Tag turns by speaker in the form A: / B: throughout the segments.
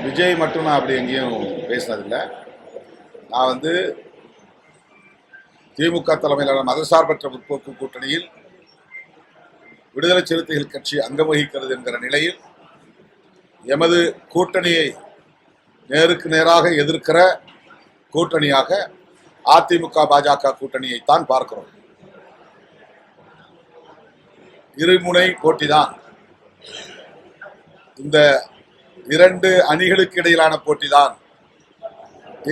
A: விஜய் மட்டும் நான் அப்படி எங்கேயும் பேசினதில்லை. நான் வந்து திமுக தலைமையிலான மதசார்பற்ற முற்போக்கு கூட்டணியில் விடுதலை சிறுத்தைகள் கட்சி அங்கம் வகிக்கிறது என்கிற நிலையில் எமது கூட்டணியை நேருக்கு நேராக எதிர்க்கிற கூட்டணியாக அதிமுக பாஜக கூட்டணியைத்தான் பார்க்கிறோம். இருமுனை போட்டிதான். இந்த இரண்டு அணிகளுக்கு இடையிலான போட்டிதான்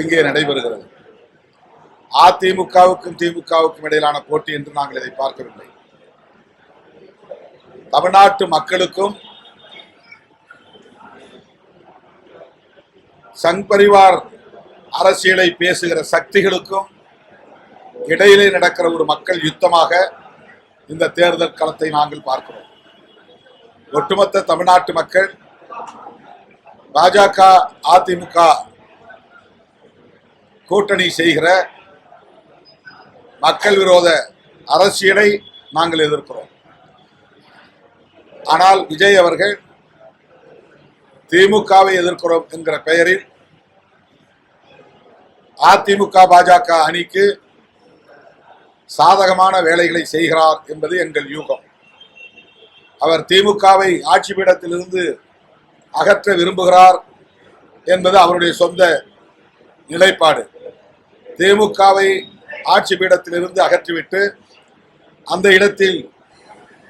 A: இங்கே நடைபெறுகிறது. அதிமுகவுக்கும் திமுகவுக்கும் இடையிலான போட்டி என்று நாங்கள் இதை பார்க்கவில்லை. தமிழ்நாட்டு மக்களுக்கும் சங் பரிவார் அரசியலை பேசுகிற சக்திகளுக்கும் இடையிலே நடக்கிற ஒரு மக்கள் யுத்தமாக இந்த தேர்தல் களத்தை நாங்கள் பார்க்கிறோம். ஒட்டுமொத்த தமிழ்நாட்டு மக்கள் பாஜக அதிமுக கூட்டணி செய்கிற மக்கள் விரோத அரசியலை நாங்கள் எதிர்க்கிறோம். ஆனால் விஜய் அவர்கள் திமுகவை எதிர்க்கிறோம் என்கிற பெயரில் அதிமுக பாஜக அணிக்கு சாதகமான வேலைகளை செய்கிறார் என்பது எங்கள் யூகம். அவர் திமுகவை ஆட்சி பீடத்திலிருந்து அகற்ற விரும்புகிறார் என்பது அவருடைய சொந்த நிலைப்பாடு. திமுகவை ஆட்சி பீடத்திலிருந்து அகற்றிவிட்டு அந்த இடத்தில்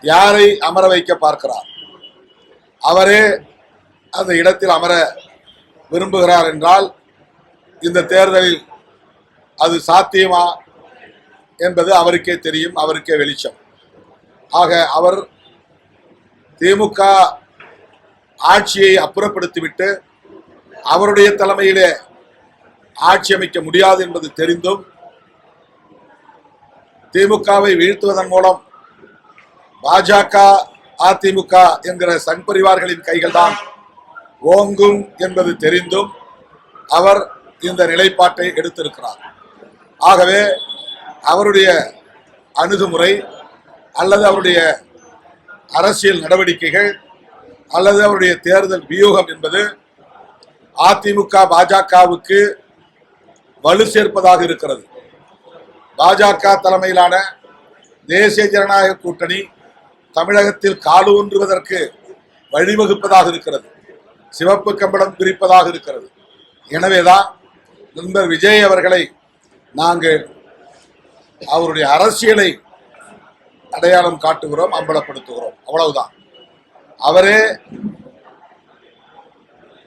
A: யாரை அமர வைக்க பார்க்கிறார்? அவரே அந்த இடத்தில் அமர விரும்புகிறார் என்றால் இந்த தேர்தலில் அது சாத்தியமா என்பது அவருக்கே தெரியும், அவருக்கே வெளிச்சம். ஆக அவர் திமுக ஆட்சியை அப்புறப்படுத்திவிட்டு அவருடைய தலைமையிலே ஆட்சி அமைக்க முடியாது என்பது தெரிந்தும் திமுகவை வீழ்த்துவதன் மூலம் பாஜக அதிமுக என்கிற சங் பரிவார்களின் கைகள் தான் ஓங்கும் என்பது தெரிந்தும் அவர் இந்த நிலைப்பாட்டை எடுத்திருக்கிறார். ஆகவே அவருடைய அணுகுமுறை அல்லது அவருடைய அரசியல் நடவடிக்கைகள் அல்லது அவருடைய தேர்தல் வியூகம் என்பது அதிமுக பாஜகவுக்கு வலு சேர்ப்பதாக இருக்கிறது. பாஜக தலைமையிலான தேசிய ஜனநாயக கூட்டணி தமிழகத்தில் காலூன்றுவதற்கு வழிவகுப்பதாக இருக்கிறது, சிவப்பு கம்பளம் பிரிப்பதாக இருக்கிறது. எனவேதான் நண்பர் விஜய் அவர்களை நாங்கள் அவருடைய அரசியலை அடையாளம் காட்டுகிறோம், அம்பலப்படுத்துகிறோம். அவ்வளவுதான்.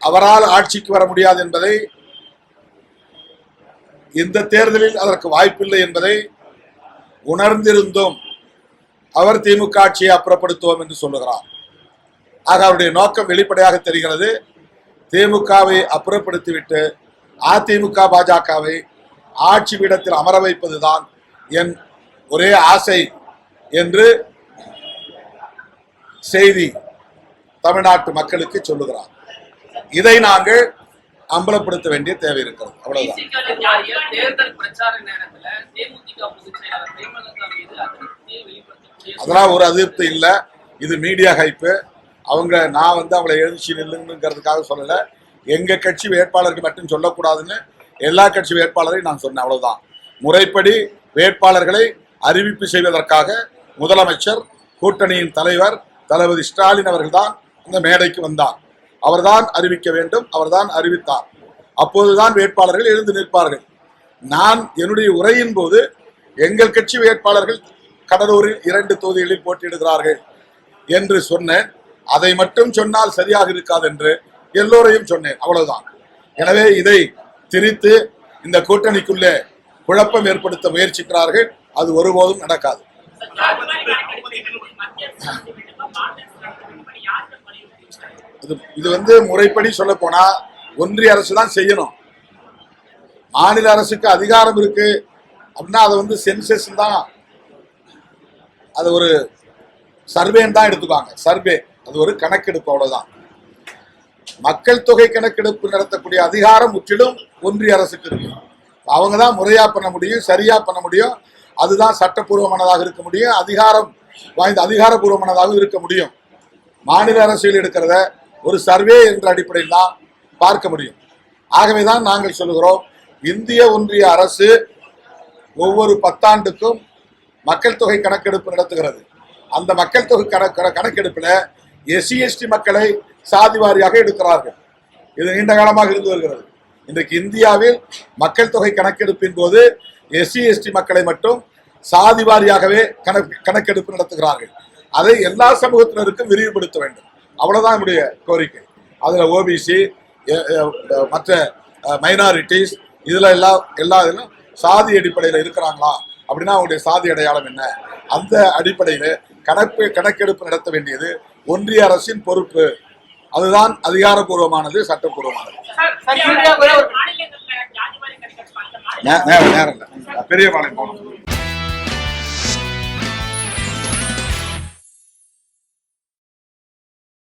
A: அவரால் ஆட்சிக்கு வர முடியாது என்பதை, இந்த தேர்தலில் அதற்கு வாய்ப்பில்லை என்பதை உணர்ந்திருந்தும் அவர் திமுக ஆட்சியை அப்புறப்படுத்துவோம் என்று சொல்லுகிறார். ஆக அவருடைய நோக்கம் வெளிப்படையாக தெரிகிறது. திமுகவை அப்புறப்படுத்திவிட்டு அதிமுக பாஜகவை ஆட்சி பீடத்தில் அமர வைப்பதுதான் என் ஒரே ஆசை என்று செய்தி தமிழ்நாட்டு மக்களுக்கு சொல்லுகிறார். இதை நாங்கள் அம்பலப்படுத்த வேண்டிய தேவை இருக்கிறது. அவ்வளவுதான். அதெல்லாம் ஒரு அதிருப்தி இல்லை. இது மீடியா ஹைப்பு. நான் அவங்களை எழுச்சி நில்லுங்கிறதுக்காக சொல்லல. எங்க கட்சி வேட்பாளருக்கு மட்டும் சொல்லக்கூடாதுன்னு எல்லா கட்சி வேட்பாளரையும் நான் சொன்னேன். அவ்வளவுதான். முறைப்படி வேட்பாளர்களை அறிவிப்பு செய்வதற்காக முதலமைச்சர், கூட்டணியின் தலைவர் தளபதி ஸ்டாலின் அவர்கள்தான் இந்த மேடைக்கு வந்தார். அவர்தான் அறிவிக்க வேண்டும், அவர்தான் அறிவித்தார். அப்போதுதான் வேட்பாளர்கள் எழுந்து நிற்பார்கள். நான் என்னுடைய உரையின் போது எங்கள் கட்சி வேட்பாளர்கள் கடலூரில் 2 தொகுதிகளில் போட்டியிடுகிறார்கள் என்று சொன்னேன். அதை மட்டும் சொன்னால் சரியாக இருக்காது என்று எல்லோரையும் சொன்னேன். அவ்வளவுதான். எனவே இதை திரித்து இந்த கூட்டணிக்குள்ளே குழப்பம் ஏற்படுத்த முயற்சிக்கிறார்கள். அது ஒருபோதும் நடக்காது. இது முறைப்படி சொல்ல போனா ஒன்றிய அரசு தான் செய்யணும். மாநில அரசுக்கு அதிகாரம் இருக்கு அப்படின்னா அதை சென்சஸ் தான், அது ஒரு சர்வேன்னு தான் எடுத்துக்காங்க. சர்வே அது ஒரு கணக்கெடுப்பு, அவ்வளவுதான். மக்கள் தொகை கணக்கெடுப்பு நடத்தக்கூடிய அதிகாரம் முற்றிலும் ஒன்றிய அரசுக்கு இருக்கு. அவங்க தான் முறையா பண்ண முடியும், சரியா பண்ண முடியும். அதுதான் சட்டப்பூர்வமானதாக இருக்க முடியும், அதிகாரம் வாய்ந்த அதிகாரப்பூர்வமானதாக இருக்க முடியும். மாநில அரசியல் எடுக்கிறத ஒரு சர்வே என்ற அடிப்படையில் தான் பார்க்க முடியும். ஆகவேதான் நாங்கள் சொல்லுகிறோம், இந்திய ஒன்றிய அரசு ஒவ்வொரு 10 ஆண்டுக்கும் மக்கள் தொகை கணக்கெடுப்பு நடத்துகிறது. அந்த மக்கள் தொகை கணக்கெடுப்பில் SC/ST மக்களை சாதி வாரியாக எடுக்கிறார்கள். இது நீண்ட காலமாக இருந்து வருகிறது. இன்றைக்கு இந்தியாவில் மக்கள் தொகை கணக்கெடுப்பின் போது SC/ST மக்களை மட்டும் சாதி வாரியாகவே கணக்கெடுப்பு நடத்துகிறார்கள். அதை எல்லா சமூகத்தினருக்கும் விரிவுபடுத்த வேண்டும். அவ்வளவுதான் என்னுடைய கோரிக்கை. அதுல OBC, மற்ற மைனாரிட்டிஸ், இதுல எல்லா இதிலும் சாதி அடிப்படையில் இருக்கிறாங்களா அப்படின்னா அவங்களுடைய சாதி அடையாளம் என்ன, அந்த அடிப்படையில் கணக்கெடுப்பு நடத்த வேண்டியது ஒன்றிய அரசின் பொறுப்பு. அதுதான் அதிகாரப்பூர்வமானது, சட்டப்பூர்வமானது. நேரம் பெரிய பாளையம் போகணும்.